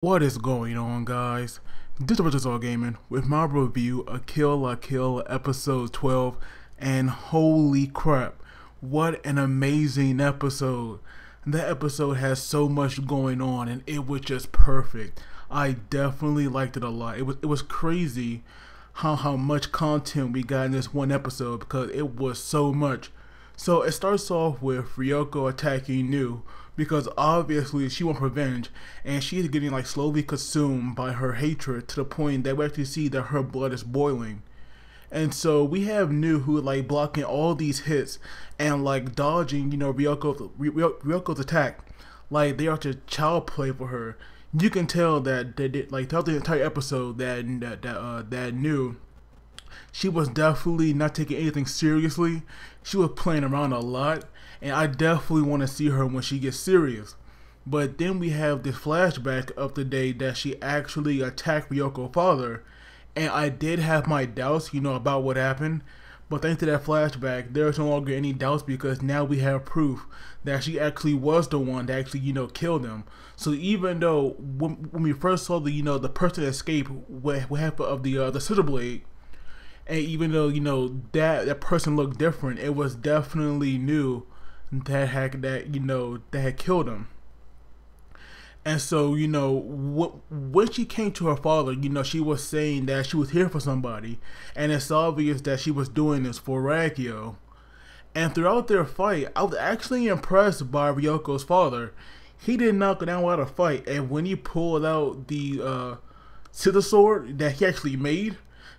What is going on, guys? This is Berserk Gaming with my review of Kill la Kill episode 12, and holy crap, what an amazing episode. That episode has so much going on and it was just perfect. I definitely liked it a lot. It was crazy how much content we got in this one episode because it was so much. So it starts off with Ryuko attacking Nu because obviously she wants revenge and she's getting like slowly consumed by her hatred to the point that we actually see that her blood is boiling. And so we have Nu who like blocking all these hits and like dodging, Ryuko's attack. Like they are just child play for her. You can tell that they did like throughout the entire episode that Nu, she was definitely not taking anything seriously. She was playing around a lot, and I definitely want to see her when she gets serious. But then we have this flashback of the day that she actually attacked Ryuko's father, and I did have my doubts, about what happened. But thanks to that flashback, there's no longer any doubts because now we have proof that she actually was the one that actually, killed him. So even though when we first saw the person escape with half of the scissor blade, and even though that person looked different, it was definitely Nu that had killed him. And so when she came to her father, she was saying that she was here for somebody, and it's obvious that she was doing this for Ryuko. And throughout their fight, I was actually impressed by Ryuko's father. He did not go down without a fight, and when he pulled out the scissor sword that he actually made,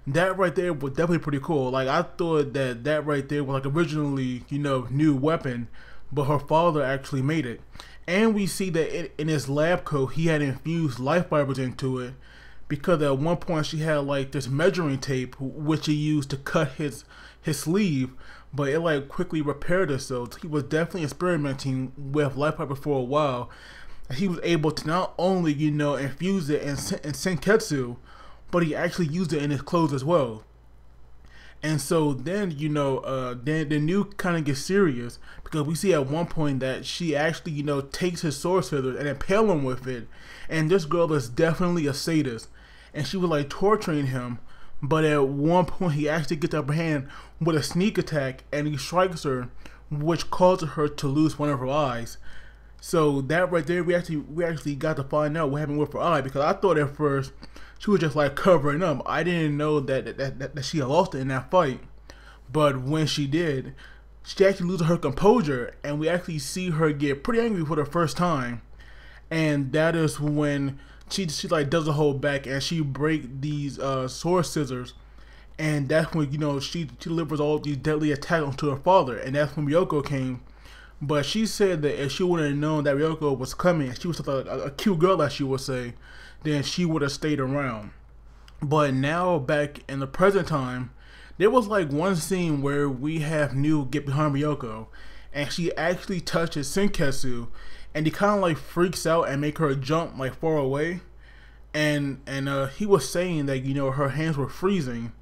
that right there was definitely pretty cool. Like I thought that right there was like originally, new weapon, but her father actually made it. And we see that in his lab coat, he had infused life fibers into it because at one point she had like this measuring tape which he used to cut his sleeve, but it like quickly repaired itself. So he was definitely experimenting with life fiber for a while. He was able to not only infuse it in senketsu, but he actually used it in his clothes as well. And so then, the Nu kind of gets serious because we see at one point that she actually, takes his sword scissors and impale him with it. And this girl is definitely a sadist. And she was like torturing him. But at one point, he actually gets upper hand with a sneak attack and he strikes her, which causes her to lose one of her eyes. So that right there, we actually got to find out what happened with her eye, because I thought at first she was just like covering up. I didn't know that she had lost it in that fight. But when she did, she actually loses her composure, and we actually see her get pretty angry for the first time. And that is when she like doesn't hold back and she break these sword scissors. And that's when she delivers all these deadly attacks onto her father, and that's when Ryuko came. But she said that if she wouldn't have known that Ryuko was coming, she was such a cute girl, as she would say, then she would have stayed around. But now, back in the present time, there was like one scene where we have Nu get behind Ryuko, and she actually touches senketsu, and he kind of like freaks out and make her jump like far away. And he was saying that her hands were freezing,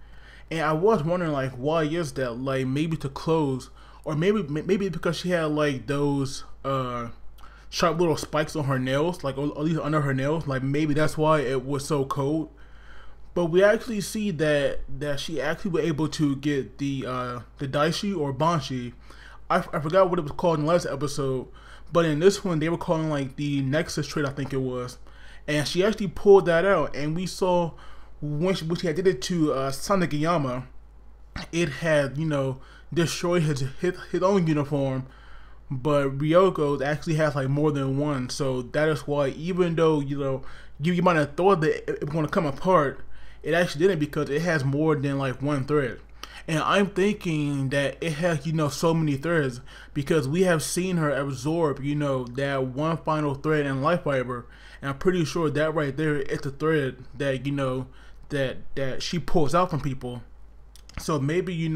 and I was wondering like why is that? Like maybe to close. Or maybe because she had like those sharp little spikes on her nails, like at least under her nails. Like maybe that's why it was so cold. But we actually see that she actually was able to get the Daishi or Banshi. I forgot what it was called in the last episode, but in this one they were calling like the Nexus trait, I think it was. And she actually pulled that out, and we saw when she had did it to Sanagayama, it had destroy his own uniform, but Ryuko actually has like more than one. So that is why, even though you might have thought that it was going to come apart, it actually didn't, because it has more than like one thread. And I'm thinking that it has so many threads because we have seen her absorb that one final thread in life fiber, and I'm pretty sure that right there is the thread that that she pulls out from people. So maybe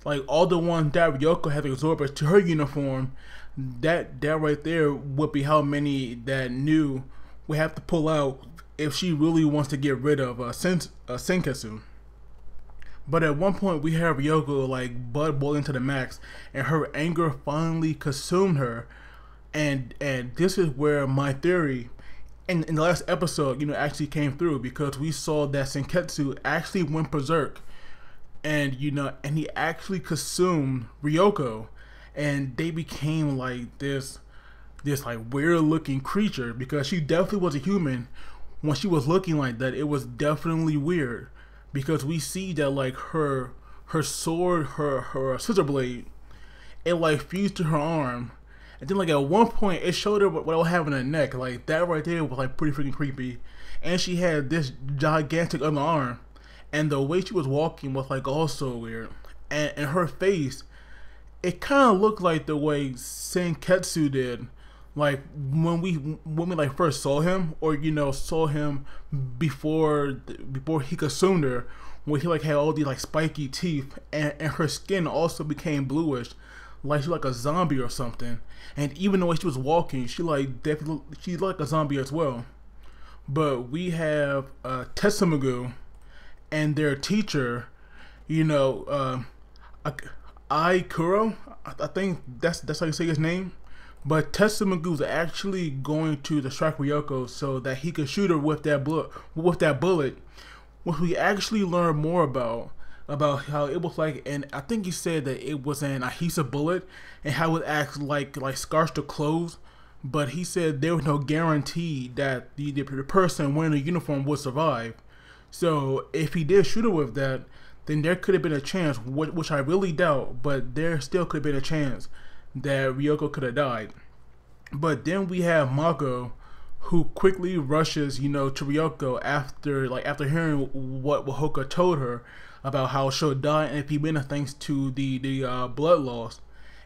like all the ones that Ryuko has absorbed to her uniform, that right there would be how many that Nu would have to pull out if she really wants to get rid of senketsu. But at one point we have Ryuko like blood boiling to the max, and her anger finally consumed her. And this is where my theory in the last episode, actually came through, because we saw that Senketsu actually went berserk, and and he actually consumed Ryuko, and they became like this like weird looking creature, because she definitely was a human. When she was looking like that, it was definitely weird, because we see that like her sword, her scissor blade, it like fused to her arm. And then like at one point it showed her what I was having in her neck. Like that right there was like pretty freaking creepy. And she had this gigantic other arm. And the way she was walking was like also weird. And her face, it kind of looked like the way Senketsu did. Like when we like first saw him, or saw him before he consumed her, where he like had all these like spiky teeth, and her skin also became bluish, like she like a zombie or something. And even the way she was walking, she like definitely she's like a zombie as well. But we have Tetsumagu and their teacher, Aikuro. I think that's how you say his name. But Tetsumagu's actually going to distract Ryuko so that he could shoot her with that bullet. What we actually learn more about how it was like, and I think he said that it was an adhesive bullet, and how it acts like scars to clothes. But he said there was no guarantee that the person wearing the uniform would survive. So if he did shoot her with that, then there could have been a chance, which I really doubt, but there still could have been a chance that Ryuko could have died. But then we have Mako, who quickly rushes, to Ryuko after hearing what Hoka told her about how she'll die and be better thanks to the blood loss.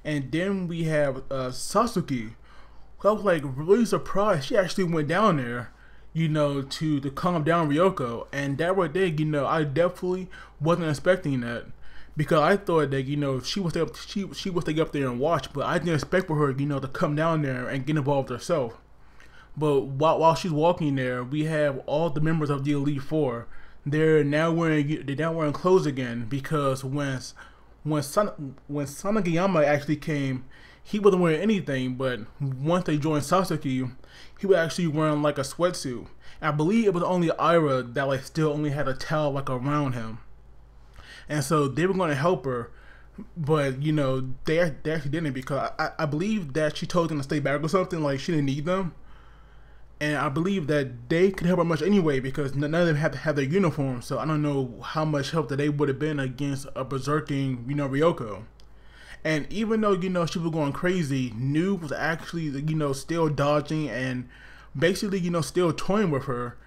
And then we have Sasuke, who I was like really surprised she actually went down there, to calm down Ryuko. And that right there, I definitely wasn't expecting that. Because I thought that she was to get up there and watch, but I didn't expect for her to come down there and get involved herself. But while she's walking there, we have all the members of the Elite Four. They're now wearing clothes again, because when Sanagayama actually came, he wasn't wearing anything. But once they joined Sasuke, he was actually wearing like a sweatsuit. And I believe it was only Ira that like still only had a towel like around him. And so they were going to help her, but they actually didn't, because I believe that she told them to stay back or something, like she didn't need them. And I believe that they could help her much anyway, because none of them have to have their uniform. So I don't know how much help that they would have been against a berserking Ryuko. And even though she was going crazy, Nu was actually still dodging and basically still toying with her.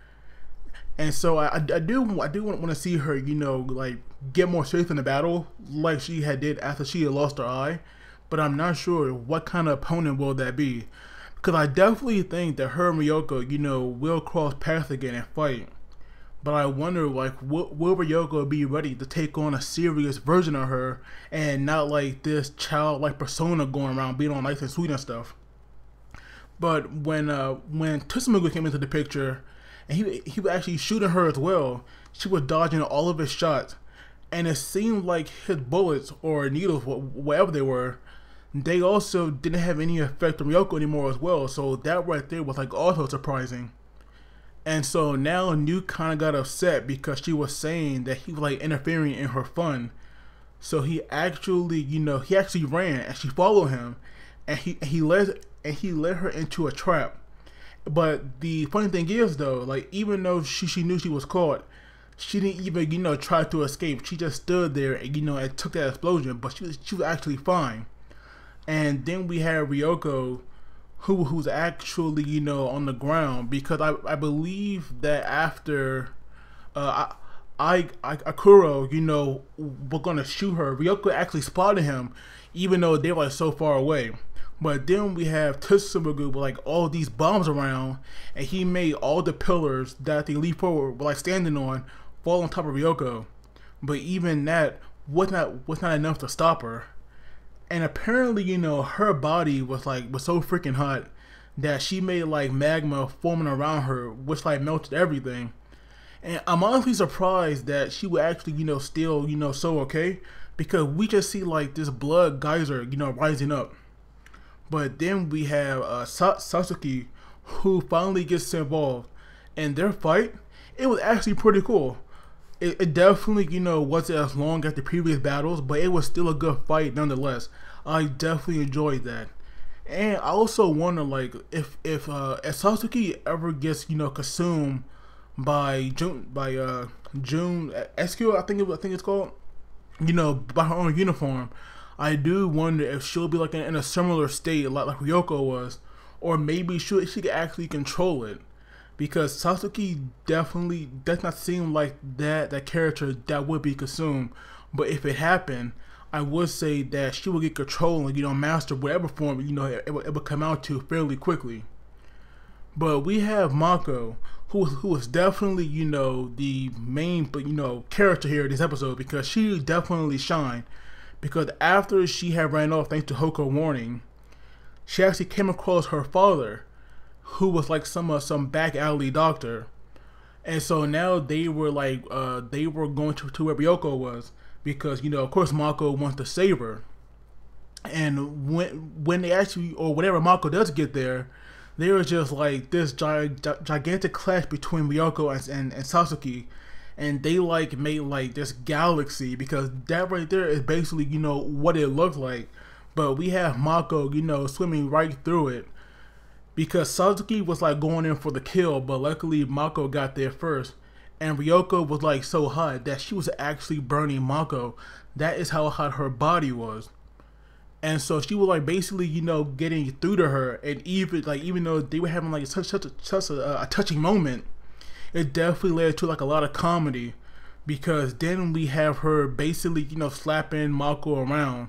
And so I do want to see her, like get more serious in the battle, like she did after she had lost her eye. But I'm not sure what kind of opponent will that be, because I definitely think that her and Ryuko, will cross paths again and fight. But I wonder, like, will Ryuko be ready to take on a serious version of her, and not like this childlike persona going around being all nice and sweet and stuff. But when Tetsumagu came into the picture, and he was actually shooting her as well, she was dodging all of his shots, and it seemed like his bullets or needles, whatever they were, they also didn't have any effect on Ryuko anymore as well. So that right there was like also surprising. And so now Nu kind of got upset because she was saying that he was like interfering in her fun. So he actually, he actually ran, and she followed him, and he led her into a trap. But the funny thing is though, like even though she knew she was caught, she didn't even try to escape. She just stood there and and took that explosion. But she was actually fine. And then we had Ryuko, who's actually on the ground, because I believe that after Akuro were gonna shoot her, Ryuko actually spotted him, even though they were like so far away. But then we have Tetsumagu with like all these bombs around, and he made all the pillars that the Elite Four were like standing on fall on top of Ryuko. But even that was not enough to stop her. And apparently, her body was so freaking hot that she made like magma forming around her, which like melted everything. And I'm honestly surprised that she would actually, still, so okay, because we just see like this blood geyser, rising up. But then we have Sasuke, who finally gets involved. And their fight, it was actually pretty cool. It definitely, wasn't as long as the previous battles, but it was still a good fight nonetheless. I definitely enjoyed that. And I also wonder, like, if Sasuke ever gets, consumed by June SQ, I think it's called, by her own uniform, I do wonder if she'll be like in a similar state like Ryuko was, or maybe she could actually control it. Because Sasuke definitely does not seem like that character that would be consumed. But if it happened, I would say that she would get control and, master whatever form, it would come out to fairly quickly. But we have Mako, who is definitely, the main, character here in this episode, because she definitely shined. Because after she had ran off thanks to Hoko warning, she actually came across her father, who was like some back alley doctor. And so now they were like they were going to where Ryuko was, because of course Mako wants to save her. And when they actually, or whenever Mako does get there, there was just like this gigantic clash between Ryuko and Sasuke, and they like made like this galaxy, because that right there is basically what it looked like. But we have Mako swimming right through it, because Sasuke was like going in for the kill, but luckily Mako got there first. And Ryuko was like so hot that she was actually burning Mako. That is how hot her body was. And so she was like basically, getting through to her. And even though they were having like such a touching moment, it definitely led to like a lot of comedy, because then we have her basically, slapping Mako around.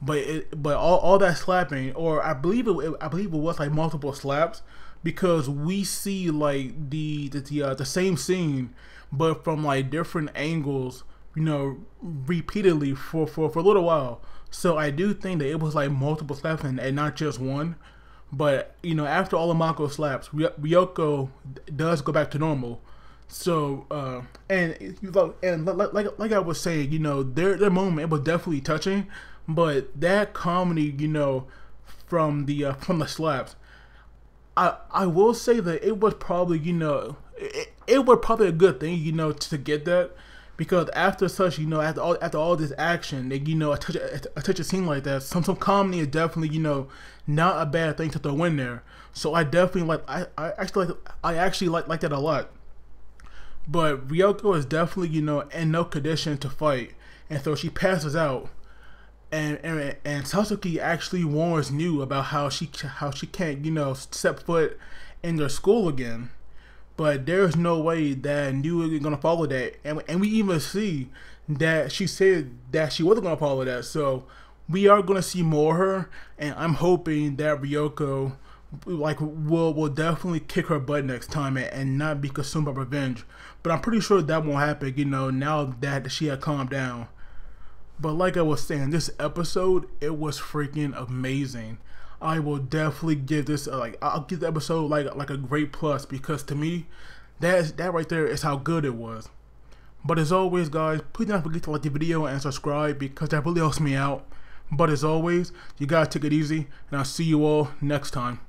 But all that slapping, or I believe it was like multiple slaps, because we see like the same scene, but from like different angles, repeatedly for a little while. So I do think that it was like multiple slaps and not just one. But after all of Mako slaps, Ryuko does go back to normal. So and like I was saying, their moment, it was definitely touching. But that comedy, from the slaps, I will say that it was probably, it was probably a good thing, to get that, because after such, after all this action, that a touch of scene like that, some comedy is definitely, not a bad thing to throw in there. So I definitely I actually like that a lot. But Ryuko is definitely, in no condition to fight, and so she passes out. And Sasuke actually warns New about how she can't step foot in their school again. But there's no way that New is gonna follow that, and we even see that she said that she wasn't gonna follow that. So we are gonna see more of her, and I'm hoping that Ryuko will definitely kick her butt next time and not be consumed by revenge. But I'm pretty sure that won't happen, now that she had calmed down. But like I was saying, this episode, it was freaking amazing. I will definitely give this I'll give the episode like a great plus, because to me, that right there is how good it was. But as always, guys, please don't forget to like the video and subscribe, because that really helps me out. But as always, you guys take it easy, and I'll see you all next time.